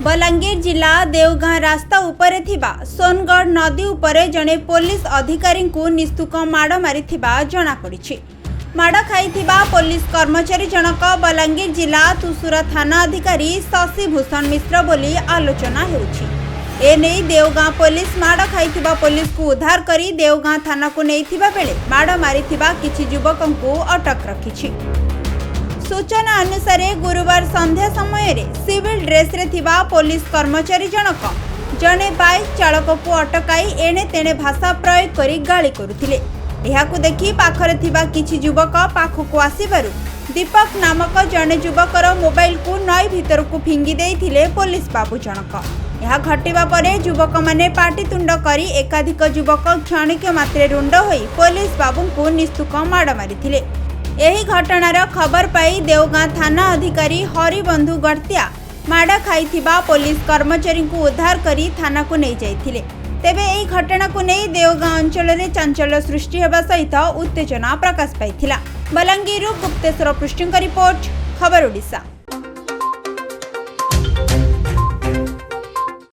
बलांगीर जिला देवगां रास्ता उपरे थिबा सोनगढ़ नदी उपरे जने पुलिस अधिकारी को निस्तुक माड़ मारिथिबा जणा पड़िछि। माड़ खाइथिबा पुलिस कर्मचारी जनक बलांगीर जिला तुसुरा थाना अधिकारी शशिभूषण मिश्र बोली आलोचना हेउछि। एने देवगां पुलिस माड़ खाइथिबा पुलिस को उद्धार करी देवगां थाना को नेइथिबा बेले माड़ मारिथिबा किछि युवकन को अटक रखिछि। सूचना अनुसार गुरुवार संध्या समय रे सिविल ड्रेस रे थिबा पुलिस कर्मचारी जनक जने बाइक चालक को अटकाई एणे तेणे भाषा प्रयोग करी गाली करुथिले। एहाकु देखि पाखरे थिबा किछि युवक पाखकु आसीबारु दीपक नामक जने युवकर मोबाइल को नई भीतर को फिंगी देइथिले पुलिस बाबू जनक। यह घटिबा परे युवक माने पाटितुंड करी एकाधिक युवक क्षणिक मात्रे रुंड होई पुलिस बाबू को निस्तुक माड़ मारिथिले। एही घटनार खबर पाई देवगां थाना अधिकारी हरिबंधु गड़तिया माड़ खाइथिबा पुलिस कर्मचारी को उद्धार करी थाना को नहीं जाइथिले। तेबे एही घटना को नहीं देवगां अंचल रे चांचल्य सृष्टि हेबा सहित उत्तेजना प्रकाश पाइथिला। बलांगीरु गुप्तेश्वर पृष्ठଙ୍କ रिपोर्ट खबर ओडिशा।